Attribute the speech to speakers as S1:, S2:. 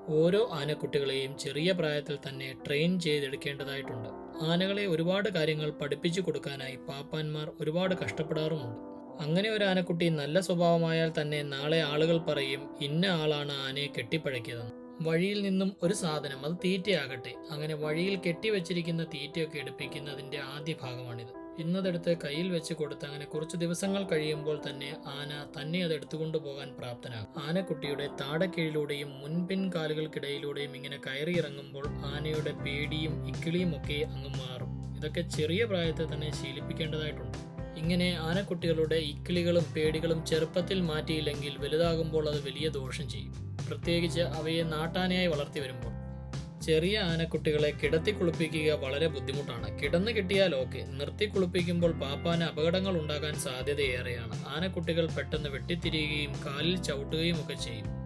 S1: ഓരോ ആനക്കുട്ടികളെയും ചെറിയ പ്രായത്തിൽ തന്നെ ട്രെയിൻ ചെയ്തെടുക്കേണ്ടതായിട്ടുണ്ട്. ആനകളെ ഒരുപാട് കാര്യങ്ങൾ പഠിപ്പിച്ചു കൊടുക്കാനായി പാപ്പാന്മാർ ഒരുപാട് കഷ്ടപ്പെടാറുമുണ്ട്. അങ്ങനെ ഒരു ആനക്കുട്ടി നല്ല സ്വഭാവമായാൽ തന്നെ നാളെ ആളുകൾ പറയും ഇന്ന ആളാണ് ആനയെ കെട്ടിപ്പഴക്കിയതെന്ന്. വഴിയിൽ നിന്നും ഒരു സാധനം, അത് തീറ്റയാകട്ടെ, അങ്ങനെ വഴിയിൽ കെട്ടിവെച്ചിരിക്കുന്ന തീറ്റയൊക്കെ എടുപ്പിക്കുന്നതിന്റെ ആദ്യ ഭാഗമാണിത്. ഇന്നതെടുത്ത് കയ്യിൽ വെച്ച് കൊടുത്ത് അങ്ങനെ കുറച്ചു ദിവസങ്ങൾ കഴിയുമ്പോൾ തന്നെ ആന തന്നെ അത് എടുത്തുകൊണ്ടു പോകാൻ പ്രാപ്തനാകും. ആനക്കുട്ടിയുടെ താടക്കീഴിലൂടെയും മുൻപിൻ കാലുകൾക്കിടയിലൂടെയും ഇങ്ങനെ കയറിയിറങ്ങുമ്പോൾ ആനയുടെ പേടിയും ഇക്കിളിയും ഒക്കെ അങ്ങ് മാറും. ഇതൊക്കെ ചെറിയ പ്രായത്തിൽ തന്നെ ശീലിപ്പിക്കേണ്ടതായിട്ടുണ്ട്. ഇങ്ങനെ ആനക്കുട്ടികളുടെ ഇക്കിളികളും പേടികളും ചെറുപ്പത്തിൽ മാറ്റിയില്ലെങ്കിൽ വലുതാകുമ്പോൾ അത് വലിയ ദോഷം ചെയ്യും. പ്രത്യേകിച്ച് അവയെ നാട്ടാനയായി വളർത്തി വരുമ്പോൾ. ചെറിയ ആനക്കുട്ടികളെ കിടത്തി കുളിപ്പിക്കുക വളരെ ബുദ്ധിമുട്ടാണ്. കിടന്നു കിട്ടിയാൽ ഓക്കെ, നിർത്തി കുളിപ്പിക്കുമ്പോൾ പാപ്പാന് അപകടങ്ങൾ ഉണ്ടാകാൻ സാധ്യതയേറെയാണ്. ആനക്കുട്ടികൾ പെട്ടെന്ന് വെട്ടിത്തിരിയുകയും കാലിൽ ചവിട്ടുകയും ഒക്കെ ചെയ്യും.